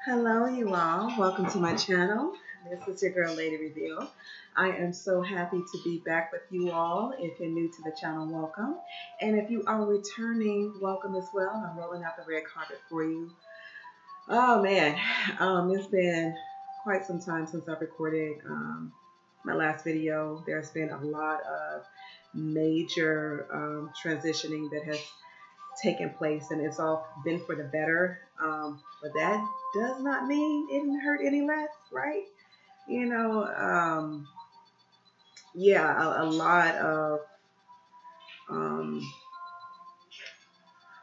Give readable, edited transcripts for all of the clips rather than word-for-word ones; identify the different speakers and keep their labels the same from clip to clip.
Speaker 1: Hello, you all. Welcome to my channel. This is your girl, Lady Reveal. I am so happy to be back with you all. If you're new to the channel, welcome. And if you are returning, welcome as well. I'm rolling out the red carpet for you. Oh, man. It's been quite some time since I've recorded my last video. There's been a lot of major transitioning that has taken place, and it's all been for the better. But that does not mean it didn't hurt any less, right? You know, yeah, a lot of, I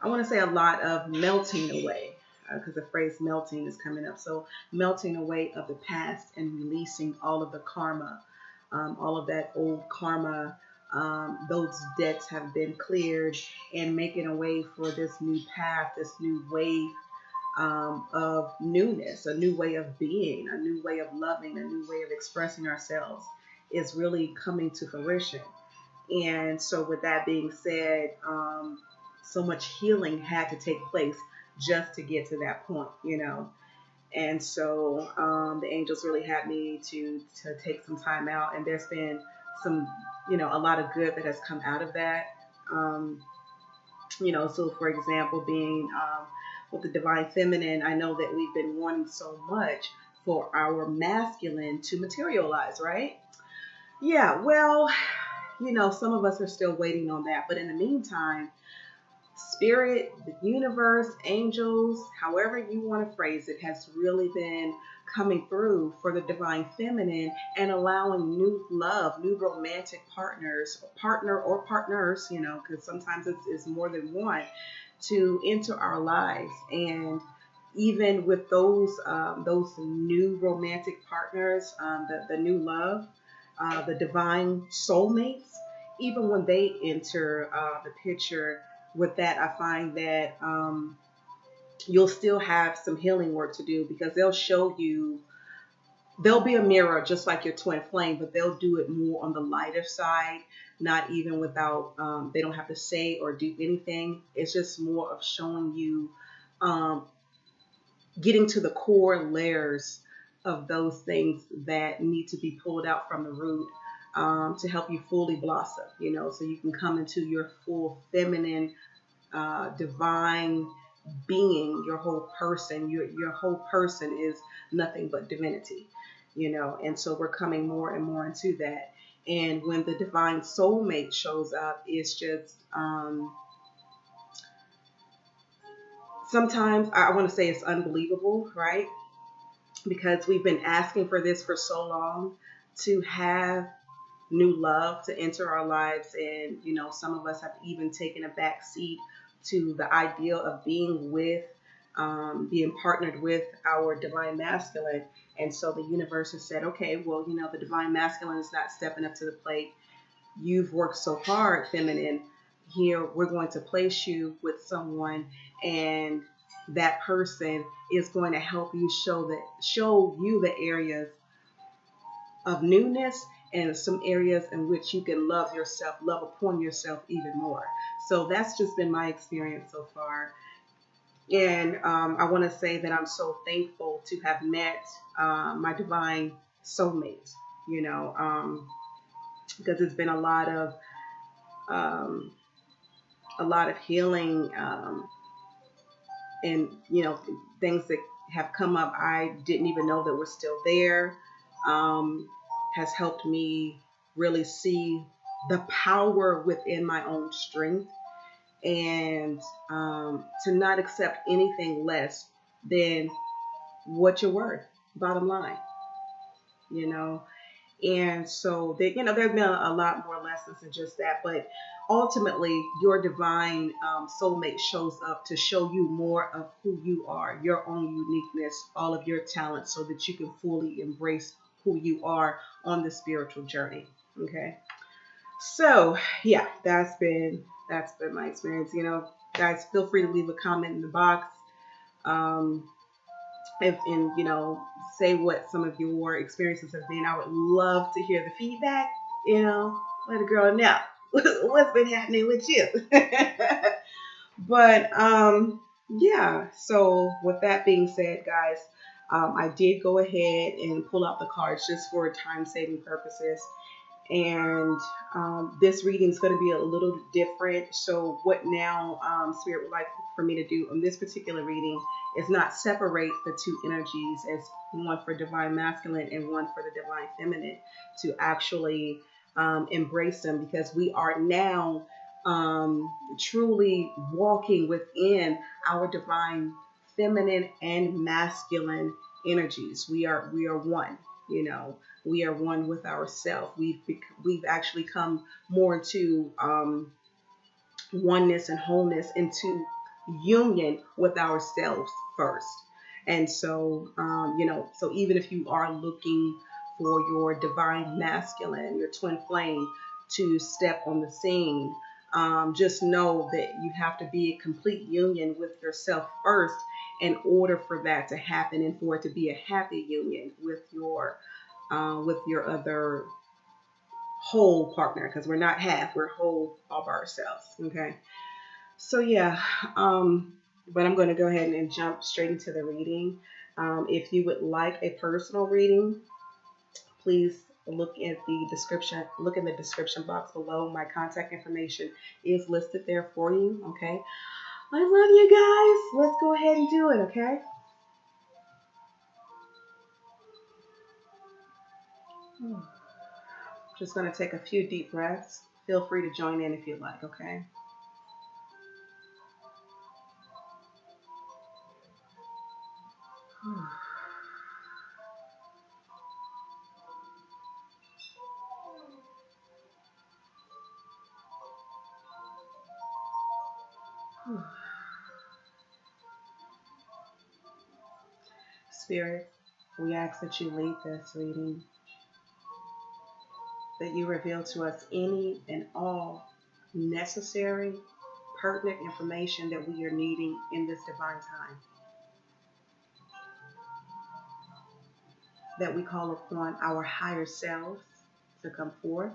Speaker 1: want to say a lot of melting away, because the phrase melting is coming up. So melting away of the past and releasing all of the karma, all of that old karma. Those debts have been cleared, and making a way for this new path, this new wave of newness, a new way of being, a new way of loving, a new way of expressing ourselves is really coming to fruition. And so with that being said, so much healing had to take place just to get to that point, you know. And so the angels really had me to take some time out, and there's been some, you know, a lot of good that has come out of that. You know, so for example, being with the divine feminine, I know that we've been wanting so much for our masculine to materialize, right? Yeah, well, you know, some of us are still waiting on that, but in the meantime, spirit, the universe, angels, however you want to phrase it, has really been coming through for the divine feminine and allowing new love, new romantic partners, partner or partners, you know, because sometimes it's more than one, to enter our lives. And even with those new romantic partners, the new love, the divine soulmates, even when they enter the picture, with that, I find that you'll still have some healing work to do, because they'll show you, they'll be a mirror just like your twin flame, but they'll do it more on the lighter side, not even without, they don't have to say or do anything. It's just more of showing you, getting to the core layers of those things that need to be pulled out from the root, to help you fully blossom, you know, so you can come into your full feminine, divine being, your whole person. Your whole person is nothing but divinity, you know, and so we're coming more and more into that. And when the divine soulmate shows up, it's just, sometimes I want to say it's unbelievable, right? Because we've been asking for this for so long, to have new love to enter our lives. And, you know, some of us have even taken a back seat to the ideal of being with, being partnered with our divine masculine. And so the universe has said, okay, well, you know, the divine masculine is not stepping up to the plate. You've worked so hard, feminine. Here, we're going to place you with someone, and that person is going to help you show you the areas of newness, and some areas in which you can love yourself, love upon yourself even more. So that's just been my experience so far. And I want to say that I'm so thankful to have met my divine soulmate, you know, because it's been a lot of healing, and, you know, things that have come up I didn't even know that were still there. Has helped me really see the power within my own strength, and to not accept anything less than what you're worth, bottom line, you know. And so that, you know, there's been a lot more lessons than just that, but ultimately your divine soulmate shows up to show you more of who you are, your own uniqueness, all of your talents, so that you can fully embrace who you are on the spiritual journey. Okay, so yeah, that's been my experience. You know, guys, feel free to leave a comment in the box, and you know, say what some of your experiences have been. I would love to hear the feedback. You know, let a girl know what's been happening with you. But yeah, so with that being said, guys, I did go ahead and pull out the cards just for time saving purposes. And this reading is going to be a little different. So what now Spirit would like for me to do on this particular reading is not separate the two energies as one for divine masculine and one for the divine feminine, to actually embrace them, because we are now truly walking within our divine feminine and masculine energies. We are one, you know. We are one with ourselves. We've actually come more into oneness and wholeness, into union with ourselves first. And so, so even if you are looking for your divine masculine, your twin flame, to step on the scene, just know that you have to be a complete union with yourself first in order for that to happen, and for it to be a happy union with your other whole partner, because we're not half, we're whole all by ourselves. Okay. So yeah, but I'm going to go ahead and jump straight into the reading. If you would like a personal reading, please look in the description box below. My contact information is listed there for you. Okay. I love you guys. Let's go ahead and do it. Okay. Just going to take a few deep breaths. Feel free to join in if you'd like. Okay. Spirit, we ask that you lead this reading, that you reveal to us any and all necessary, pertinent information that we are needing in this divine time. That we call upon our higher selves to come forth.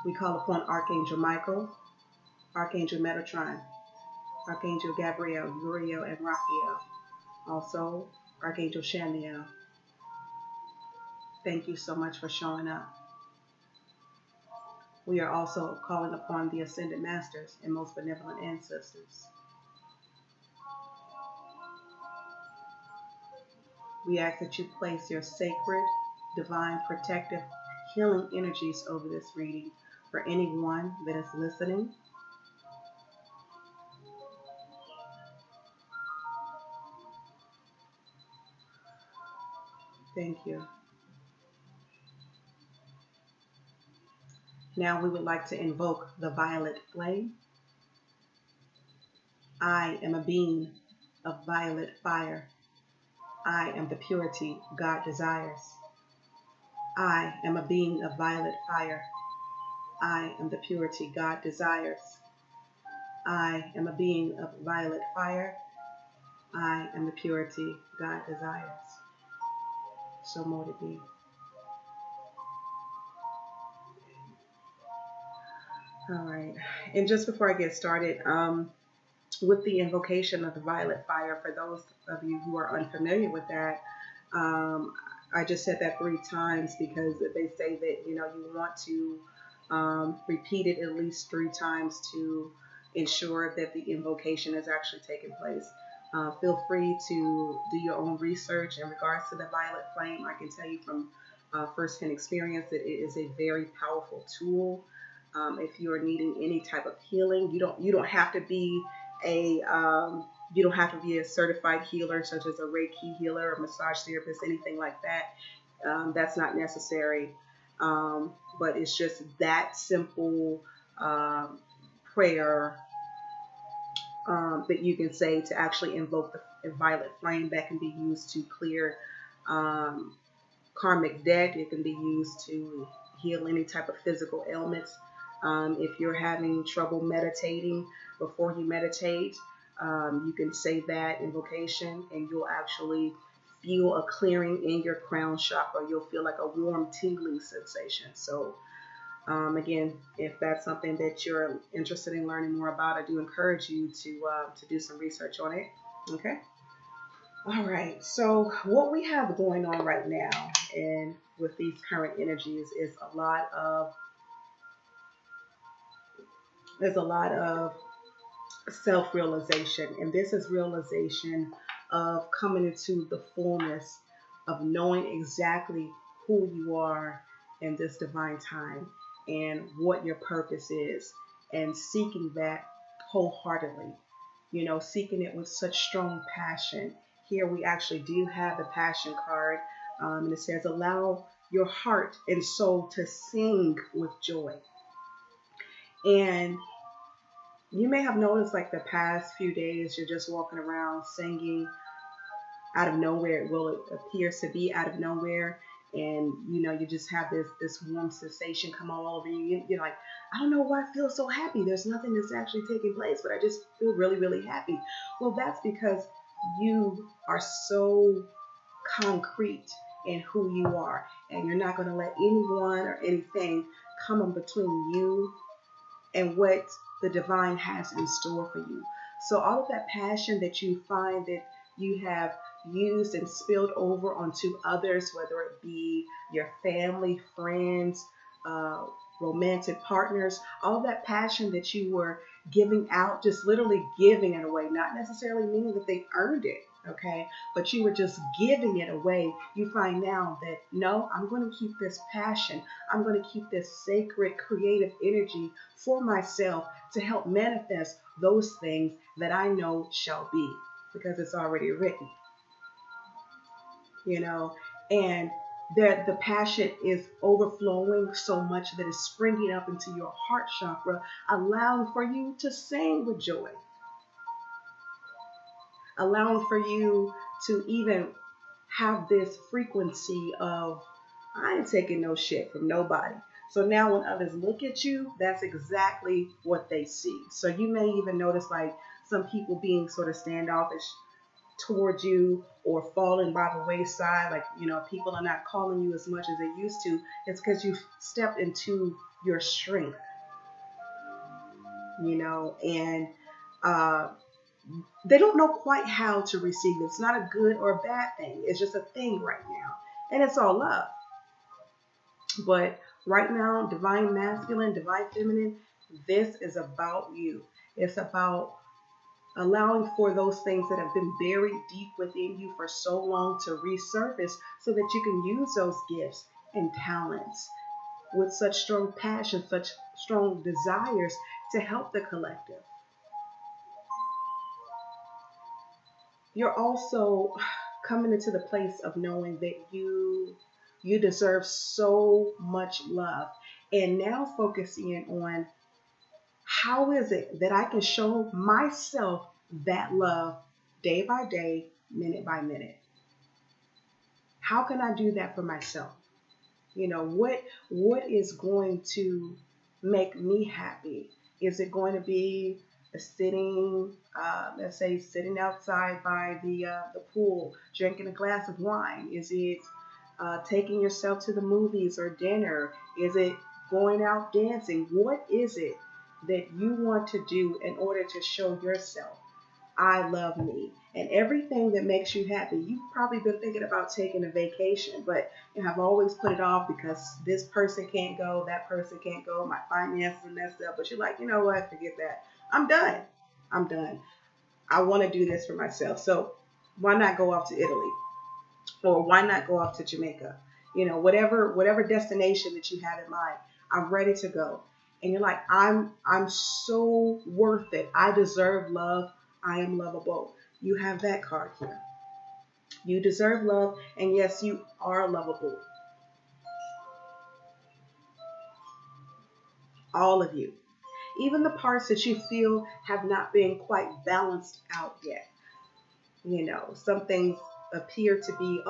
Speaker 1: We call upon Archangel Michael, Archangel Metatron, Archangel Gabriel, Uriel, and Raphael. Also, Archangel Shamiel. Thank you so much for showing up. We are also calling upon the Ascended Masters and most benevolent ancestors. We ask that you place your sacred, divine, protective, healing energies over this reading for anyone that is listening. Thank you. Now we would like to invoke the violet flame. I am a being of violet fire. I am the purity God desires. I am a being of violet fire. I am the purity God desires. I am a being of violet fire. I am the purity God desires. So mote it be. All right. And just before I get started, with the invocation of the violet fire, for those of you who are unfamiliar with that, I just said that 3 times because they say that, you want to repeat it at least 3 times to ensure that the invocation is actually taking place. Feel free to do your own research in regards to the violet flame. I can tell you from firsthand experience that it is a very powerful tool. If you are needing any type of healing, you don't have to be a certified healer, such as a Reiki healer or massage therapist, anything like that. That's not necessary. But it's just that simple prayer that you can say to actually invoke the violet flame, that can be used to clear karmic debt. It can be used to heal any type of physical ailments. If you're having trouble meditating, before you meditate, you can say that invocation and you'll actually feel a clearing in your crown chakra. You'll feel like a warm tingling sensation. So again, if that's something that you're interested in learning more about, I do encourage you to do some research on it. Okay. All right. So what we have going on right now, and with these current energies, is there's a lot of self-realization, and this is realization of coming into the fullness of knowing exactly who you are in this divine time and what your purpose is, and seeking that wholeheartedly, seeking it with such strong passion. Here we actually do have the passion card, and it says allow your heart and soul to sing with joy. And you may have noticed, like, the past few days, you're just walking around singing out of nowhere. Well, it appears to be out of nowhere. And, you just have this warm sensation come all over you. You're like, I don't know why I feel so happy. There's nothing that's actually taking place, but I just feel really, really happy. Well, that's because you are so concrete in who you are. And you're not going to let anyone or anything come in between you and what the divine has in store for you. So all of that passion that you find that you have used and spilled over onto others, whether it be your family, friends, romantic partners, all that passion that you were giving out, just literally giving it away, not necessarily meaning that they earned it, okay? But you were just giving it away. You find now that, no, I'm going to keep this passion. I'm going to keep this sacred creative energy for myself to help manifest those things that I know shall be, because it's already written, and the passion is overflowing so much that it's springing up into your heart chakra, allowing for you to sing with joy, allowing for you to even have this frequency of, I ain't taking no shit from nobody. So now when others look at you, that's exactly what they see. So you may even notice, like, some people being sort of standoffish towards you or falling by the wayside. Like, people are not calling you as much as they used to. It's because you've stepped into your strength, and they don't know quite how to receive it. It's not a good or a bad thing. It's just a thing right now. And it's all love. But right now, divine masculine, divine feminine, this is about you. It's about allowing for those things that have been buried deep within you for so long to resurface, so that you can use those gifts and talents with such strong passion, such strong desires to help the collective. You're also coming into the place of knowing that you deserve so much love, and now focusing on how is it that I can show myself that love day by day, minute by minute. How can I do that for myself? What is going to make me happy? Is it going to be sitting, let's say, sitting outside by the pool, drinking a glass of wine? Is it taking yourself to the movies or dinner? Is it going out dancing? What is it that you want to do in order to show yourself, I love me, and everything that makes you happy? You've probably been thinking about taking a vacation, but you have always put it off because this person can't go, that person can't go, my finances are messed up. But you're like, you know what, forget that. I'm done. I'm done. I want to do this for myself. So why not go off to Italy? Or why not go off to Jamaica? Whatever destination that you have in mind, I'm ready to go. And you're like, I'm so worth it. I deserve love. I am lovable. You have that card here. You deserve love, and yes, you are lovable. All of you. Even the parts that you feel have not been quite balanced out yet. Some things appear to be,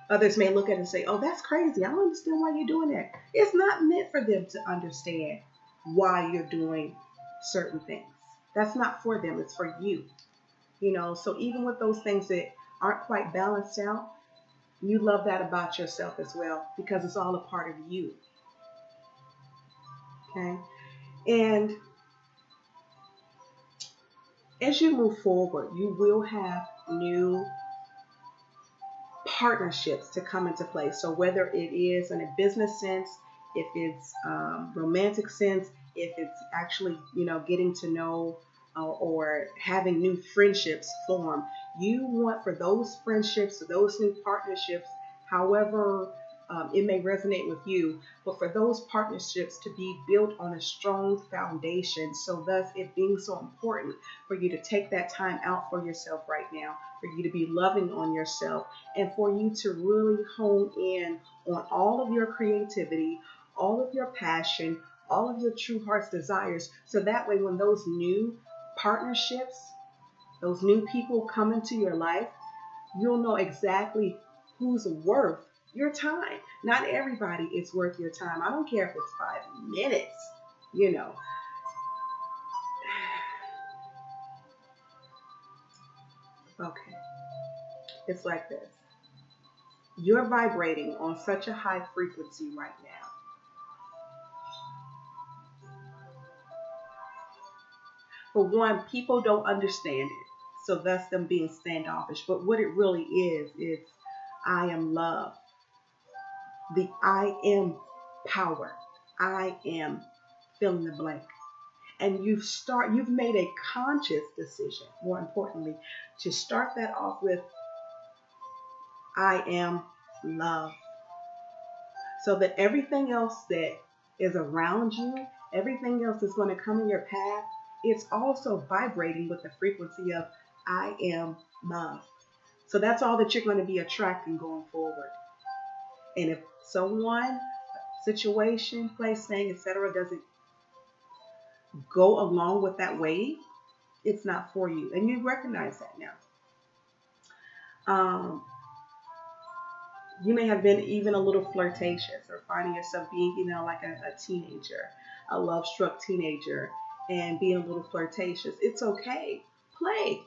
Speaker 1: others may look at it and say, oh, that's crazy. I don't understand why you're doing that. It's not meant for them to understand why you're doing certain things. That's not for them. It's for you. So even with those things that aren't quite balanced out, you love that about yourself as well, because it's all a part of you. Okay. And As you move forward, you will have new partnerships to come into play. So whether it is in a business sense, if it's romantic sense, if it's actually, getting to know or having new friendships form, you want for those friendships, those new partnerships, however it may resonate with you, but for those partnerships to be built on a strong foundation. So thus it being so important for you to take that time out for yourself right now, for you to be loving on yourself, and for you to really hone in on all of your creativity, all of your passion, all of your true heart's desires. So that way, when those new partnerships, those new people come into your life, you'll know exactly who's worth your time. Not everybody is worth your time. I don't care if it's 5 minutes, Okay. It's like this. You're vibrating on such a high frequency right now. For one, people don't understand it. So thus them being standoffish. But what it really is I am love. The I am power. I am fill in the blank. And you've made a conscious decision, more importantly, to start that off with I am love. So that everything else that is around you, everything else that's going to come in your path, it's also vibrating with the frequency of I am love. So that's all that you're going to be attracting going forward. And if someone, situation, place, thing, etc. doesn't go along with that wave, it's not for you. And you recognize that now. You may have been even a little flirtatious or finding yourself being, like a teenager, a love-struck teenager, and being a little flirtatious. It's okay. Play.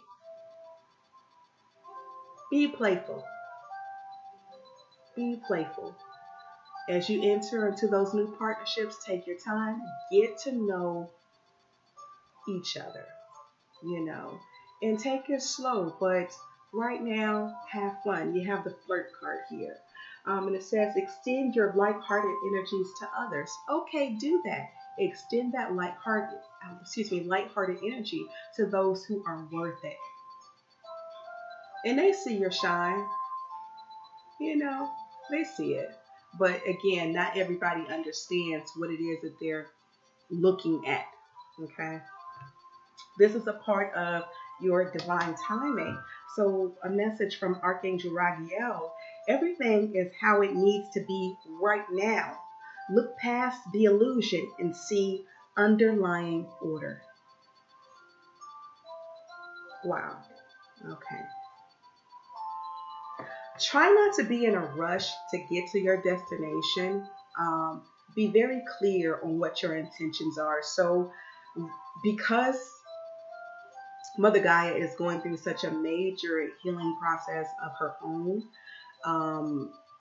Speaker 1: Be playful. Be playful. As you enter into those new partnerships, take your time. Get to know each other, and take it slow. But right now, have fun. You have the flirt card here. And it says, extend your light-hearted energies to others. Okay, do that. Extend that light-hearted energy to those who are worth it. And they see your shine. They see it. But again, not everybody understands what it is that they're looking at. Okay? This is a part of your divine timing. So a message from Archangel Oracle: everything is how it needs to be right now. Look past the illusion and see underlying order. Wow. Okay. Try not to be in a rush to get to your destination. Be very clear on what your intentions are. So because Mother Gaia is going through such a major healing process of her own,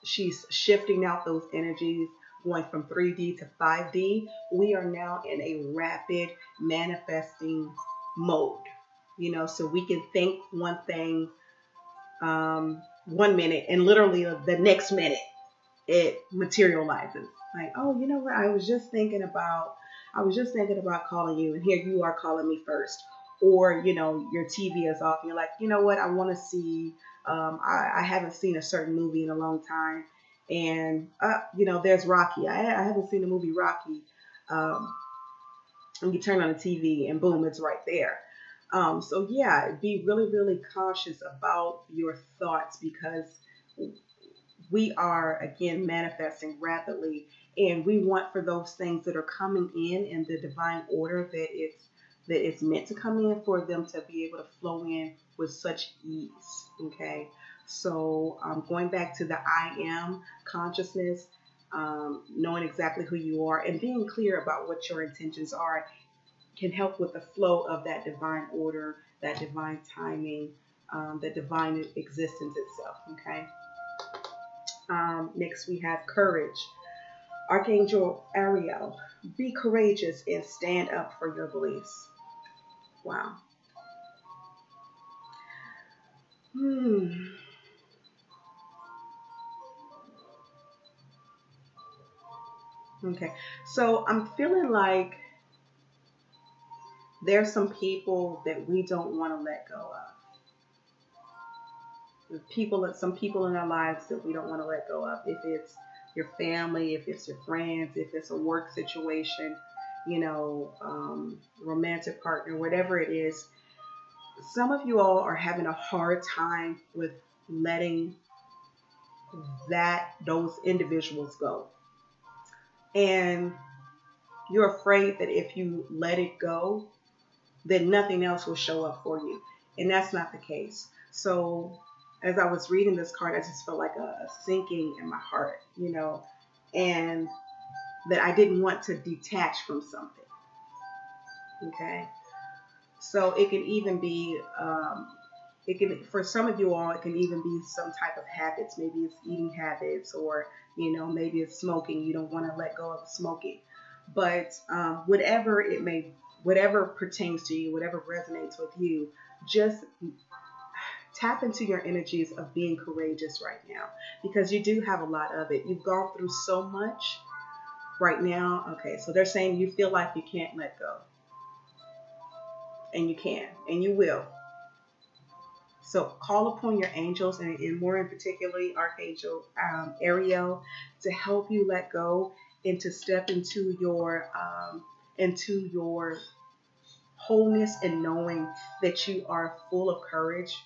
Speaker 1: she's shifting out those energies, going from 3D to 5D. We are now in a rapid manifesting mode, so we can think one thing 1 minute, and literally the next minute it materializes. Like, oh, you know what? I was just thinking about calling you, and here you are calling me first. Or, your TV is off and you're like, you know what? I want to see, I haven't seen a certain movie in a long time. And, there's Rocky. I haven't seen the movie Rocky. And you turn on the TV and boom, it's right there. So yeah, be really, really cautious about your thoughts, because we are, again, manifesting rapidly, and we want for those things that are coming in the divine order that it's meant to come in, for them to be able to flow in with such ease. Okay, so going back to the I am consciousness, knowing exactly who you are and being clear about what your intentions are can help with the flow of that divine order, that divine timing, the divine existence itself. Okay. Next we have courage. Archangel Ariel, be courageous and stand up for your beliefs. Wow. Hmm. Okay. So I'm feeling like there's some people that we don't want to let go of. Some people in our lives that we don't want to let go of. If it's your family, if it's your friends, if it's a work situation, romantic partner, whatever it is. Some of you all are having a hard time with letting those individuals go. And you're afraid that if you let it go, then nothing else will show up for you. And that's not the case. So as I was reading this card, I just felt like a sinking in my heart, and that I didn't want to detach from something. Okay. So it can even be, for some of you all, it can even be some type of habits. Maybe it's eating habits, or, maybe it's smoking. You don't want to let go of smoking. But whatever pertains to you, whatever resonates with you, just tap into your energies of being courageous right now, because you do have a lot of it. You've gone through so much right now. Okay, so they're saying you feel like you can't let go, and you can, and you will. So call upon your angels, and more in particularly Archangel Ariel, to help you let go and to step into your wholeness, and knowing that you are full of courage.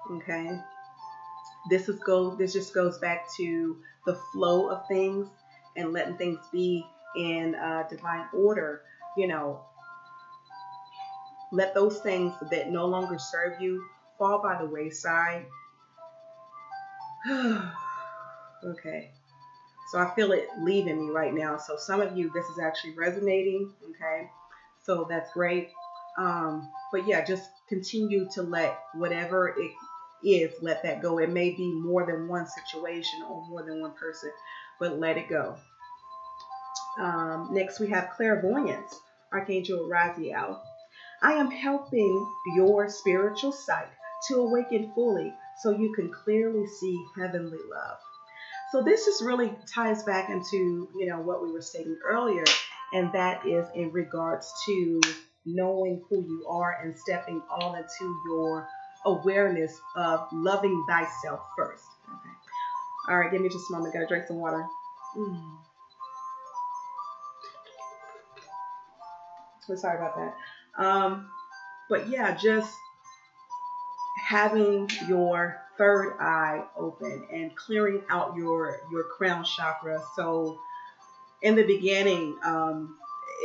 Speaker 1: Okay, this just goes back to the flow of things and letting things be in divine order. You know, let those things that no longer serve you fall by the wayside. Okay. So I feel it leaving me right now. So some of you, this is actually resonating. Okay. So that's great. But yeah, just continue to let whatever it is, let that go. It may be more than one situation or more than one person, but let it go. Next, we have clairvoyance, Archangel Raziel. I am helping your spiritual sight to awaken fully so you can clearly see heavenly love. So this just really ties back into, what we were stating earlier, and that is in regards to knowing who you are and stepping all into your awareness of loving thyself first. Okay. All right, give me just a moment. Gotta drink some water. Mm. So sorry about that. But yeah, just having your third eye open and clearing out your crown chakra. So in the beginning,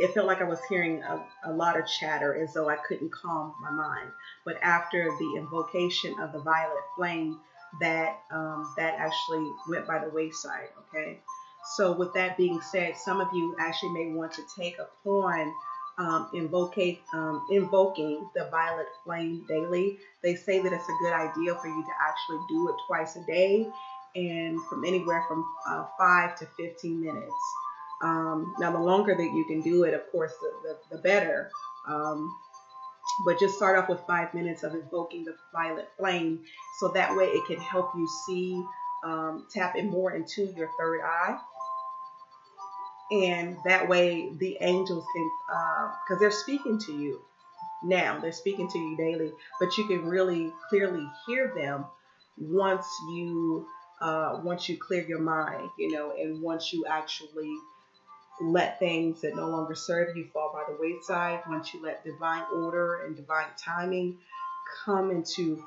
Speaker 1: it felt like I was hearing a lot of chatter, as though I couldn't calm my mind. But after the invocation of the violet flame, that actually went by the wayside. Okay. So with that being said, some of you actually may want to take upon invoking the violet flame daily. They say that it's a good idea for you to actually do it twice a day, and from anywhere from 5 to 15 minutes. Now, the longer that you can do it, of course, the better. But just start off with 5 minutes of invoking the violet flame, so that way it can help you see, tap in more into your third eye. And that way the angels can, because they're speaking to you now, they're speaking to you daily, but you can really clearly hear them once you clear your mind, and once you actually let things that no longer serve you fall by the wayside, once you let divine order and divine timing come into,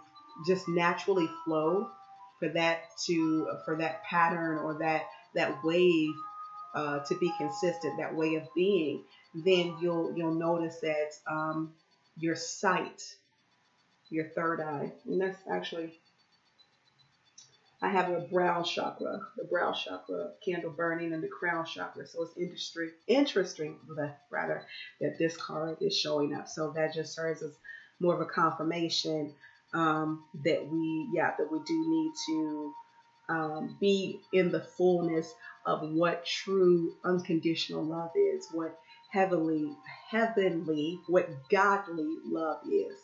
Speaker 1: just naturally flow for that pattern, or that wave, to be consistent, that way of being, then you'll notice that your sight, your third eye, and that's actually, I have the brow chakra candle burning in the crown chakra. So it's interesting that this card is showing up. So that just serves as more of a confirmation, that we do need to be in the fullness of what true unconditional love is, what heavenly, what godly love is.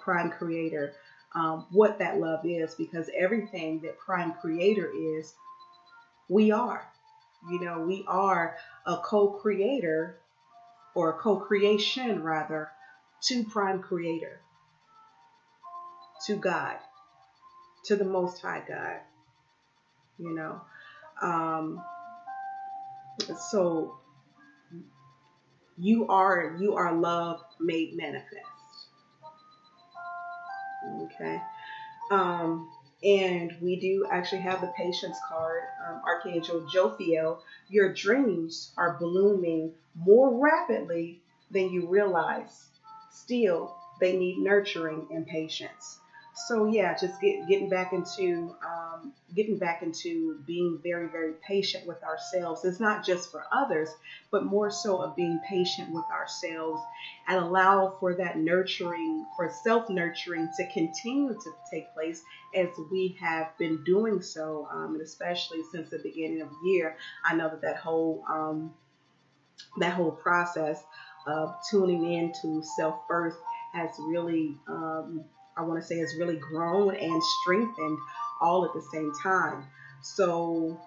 Speaker 1: Prime creator. what that love is, because everything that Prime Creator is, we are. We are a co-creator, or a co-creation rather, to Prime Creator, to God, to the Most High God. You know, um, so you are love made manifest. Okay. Um, and we do actually have the patience card, Archangel Jophiel. Your dreams are blooming more rapidly than you realize. Still, they need nurturing and patience. So yeah, just getting back into being very, very patient with ourselves. It's not just for others, but more so of being patient with ourselves, and allow for that nurturing, for self nurturing to continue to take place as we have been doing so, and especially since the beginning of the year. I know that whole process of tuning into self birth has really, I want to say, has really grown and strengthened all at the same time. So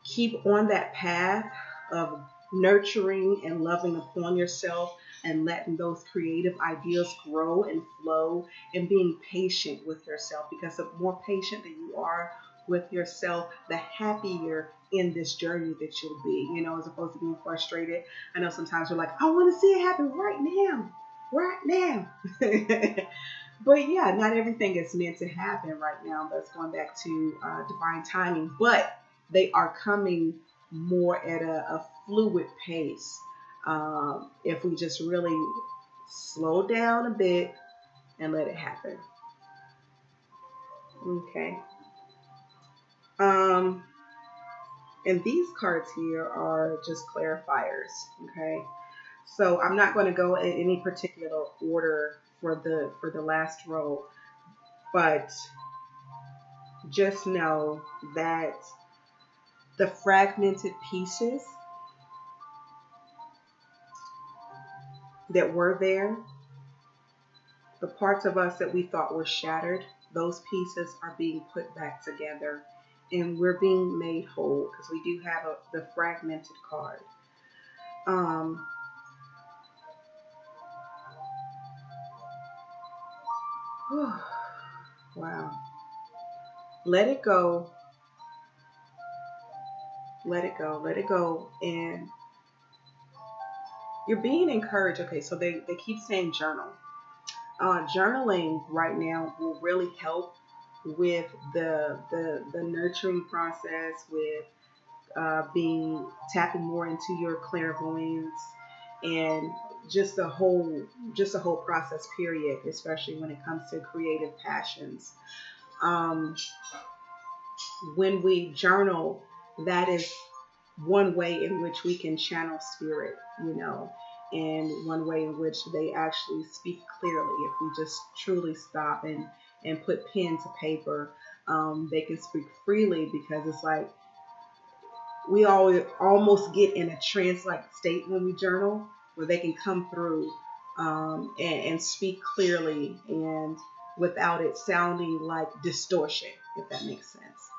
Speaker 1: keep on that path of nurturing and loving upon yourself, and letting those creative ideas grow and flow, and being patient with yourself, because the more patient that you are with yourself, the happier in this journey that you'll be, as opposed to being frustrated. I know sometimes you're like, I want to see it happen right now, right now. But yeah, not everything is meant to happen right now. That's going back to divine timing, but they are coming more at a fluid pace. If we just really slow down a bit and let it happen. Okay. Um, and these cards here are just clarifiers. Okay. So I'm not going to go in any particular order for the last row, but just know that the fragmented pieces that were there, the parts of us that we thought were shattered, those pieces are being put back together, and we're being made whole, because we do have the fragmented card. Um, wow. Let it go. Let it go. Let it go. And you're being encouraged. Okay, so they keep saying journal. Journaling right now will really help with the nurturing process, with being tapping more into your clairvoyance, and just the whole process period, especially when it comes to creative passions. Um, when we journal, that is one way in which we can channel spirit, and one way in which they actually speak clearly. If we just truly stop and put pen to paper, they can speak freely, because it's like we always almost get in a trance-like state when we journal, where they can come through, and speak clearly, and without it sounding like distortion, if that makes sense.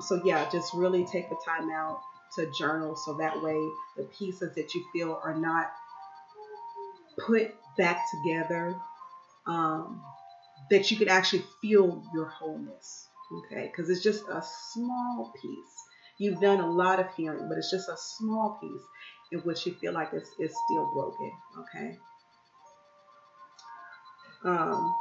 Speaker 1: So yeah, just really take the time out to journal, so that way the pieces that you feel are not put back together, um, that you can actually feel your wholeness. Okay, because it's just a small piece. You've done a lot of healing, but it's just a small piece in which you feel like it's still broken. Okay. Um,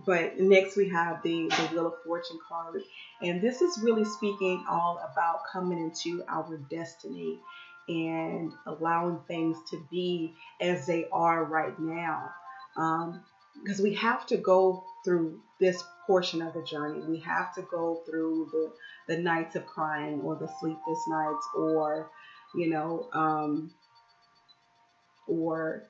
Speaker 1: but next we have the Wheel of Fortune card, and this is really speaking all about coming into our destiny and allowing things to be as they are right now. Because we have to go through this portion of the journey. We have to go through the nights of crying, or the sleepless nights, or or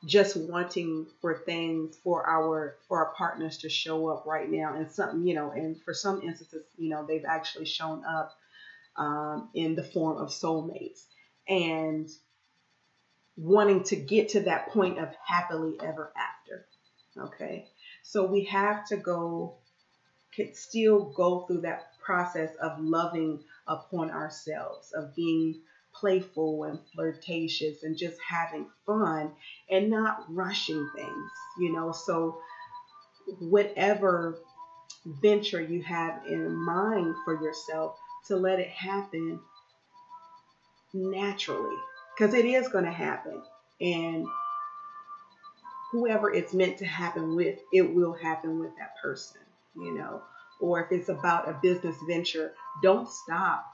Speaker 1: just wanting for things for our partners to show up right now, and something, and for some instances, they've actually shown up, in the form of soulmates, and wanting to get to that point of happily ever after. Okay. So we have to go, could still go through that process of loving upon ourselves, of being playful and flirtatious and just having fun and not rushing things, you know. So, whatever venture you have in mind for yourself, to let it happen naturally, because it is going to happen. And whoever it's meant to happen with, it will happen with that person, you know. Or if it's about a business venture, don't stop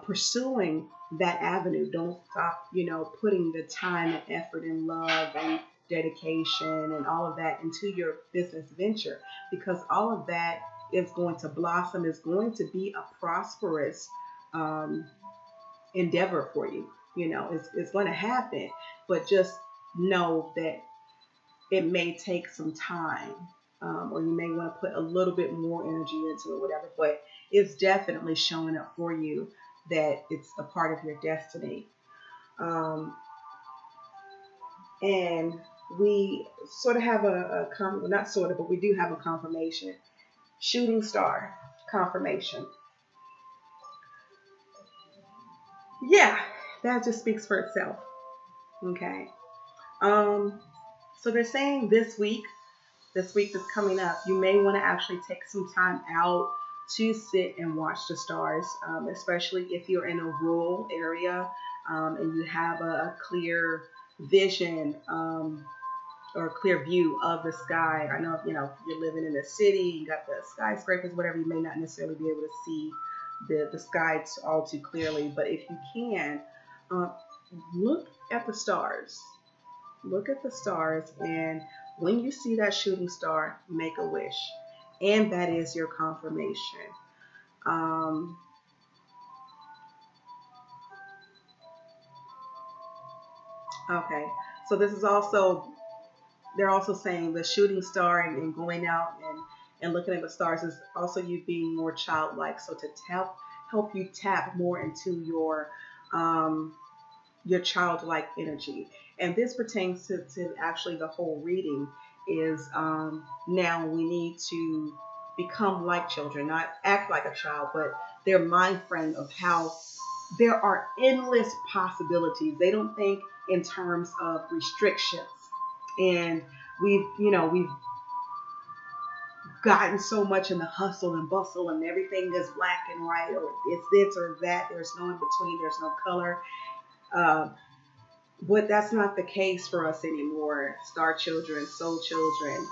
Speaker 1: pursuing that avenue. Don't stop, you know, putting the time and effort and love and dedication and all of that into your business venture, because all of that is going to blossom, is going to be a prosperous um, endeavor for you. You know, it's going to happen, but just know that it may take some time, or you may want to put a little bit more energy into it, whatever, but it's definitely showing up for you that it's a part of your destiny. Um, and we sort of have well, not sort of, but we do have a confirmation. Shooting star confirmation. Yeah, that just speaks for itself. Okay. Um, so they're saying this week that's coming up, you may want to actually take some time out to sit and watch the stars, especially if you're in a rural area, and you have a clear vision, or a clear view of the sky. I know, you know, you're living in a city, you got the skyscrapers, whatever, you may not necessarily be able to see the sky all too clearly, but if you can, um, look at the stars. Look at the stars, and when you see that shooting star, make a wish. And that is your confirmation. Um, okay, so this is also, they're also saying the shooting star and going out and looking at the stars is also you being more childlike. So to help you tap more into um, your childlike energy. And this pertains to actually the whole reading is, now we need to become like children, not act like a child, but their mind frame of how there are endless possibilities. They don't think in terms of restrictions. And we've gotten so much in the hustle and bustle, and everything is black and white, or it's this or that. There's no in between. There's no color. Uh, But that's not the case for us anymore. Star children, soul children,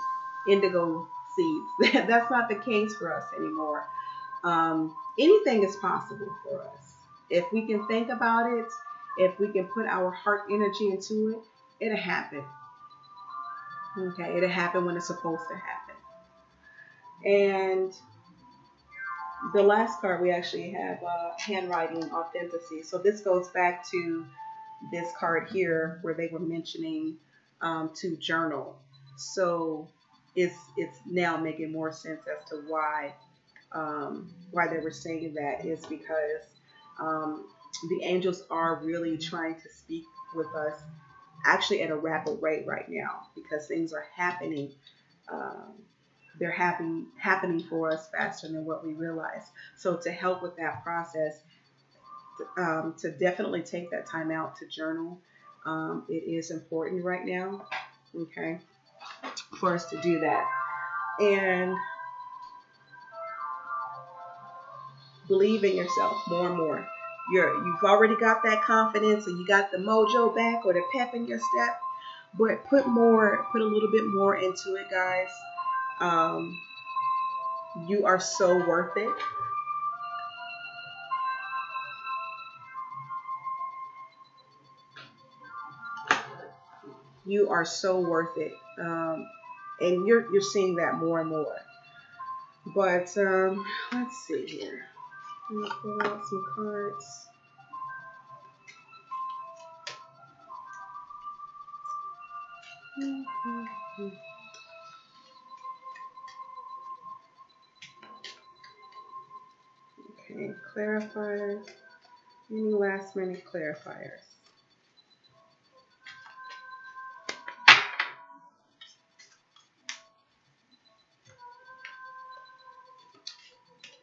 Speaker 1: indigo seeds. That's not the case for us anymore. Anything is possible for us. If we can think about it, if we can put our heart energy into it, it'll happen. Okay, it'll happen when it's supposed to happen. And the last card we actually have, handwriting authenticity. So this goes back to this card here where they were mentioning, to journal. So it's now making more sense as to why they were saying that, is because, um, the angels are really trying to speak with us actually at a rapid rate right now, because things are happening. Um, they're happening for us faster than what we realize. So to help with that process, to definitely take that time out to journal. It is important right now, okay, for us to do that. And believe in yourself more and more. You've already got that confidence, and you got the mojo back, or the pep in your step, but put a little bit more into it, guys. Um, you are so worth it. You are so worth it. And you're seeing that more and more. But let's see here. Let me pull out some cards. Okay, clarifiers. Any last minute clarifiers?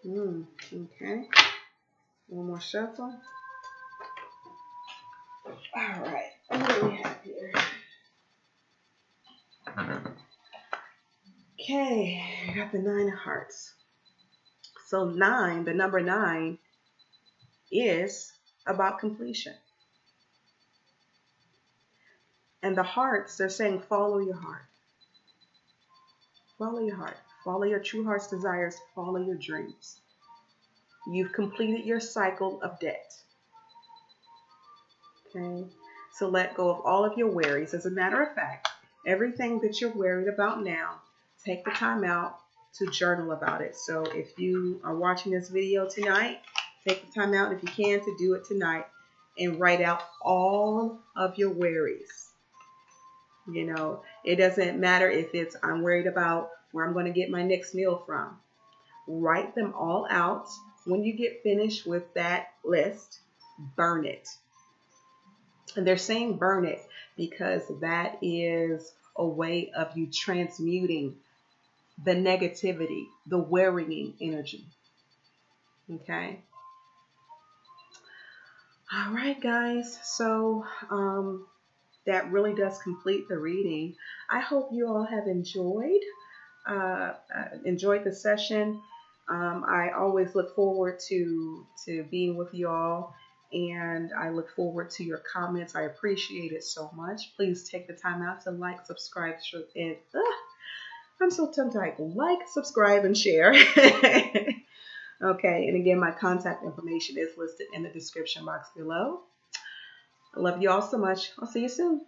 Speaker 1: Okay. One more shuffle. All right. What do we have here? Okay. I got the 9 of hearts. So 9, the number 9, is about completion. And the hearts, they're saying follow your heart. Follow your heart. Follow your true heart's desires. Follow your dreams. You've completed your cycle of debt. Okay? So let go of all of your worries. As a matter of fact, everything that you're worried about now, take the time out to journal about it. So if you are watching this video tonight, take the time out, if you can, to do it tonight and write out all of your worries. You know, it doesn't matter if it's I'm worried about where I'm going to get my next meal from. Write them all out. When you get finished with that list, burn it. And they're saying burn it because that is a way of you transmuting the negativity, the worrying energy. Okay. All right, guys. So that really does complete the reading. I hope you all have enjoyed the session. I always look forward to being with you all, and I look forward to your comments. I appreciate it so much. Please take the time out to like, subscribe, and I'm so tongue-tied. Like, subscribe, and share. Okay, and again, my contact information is listed in the description box below. I love you all so much. I'll see you soon.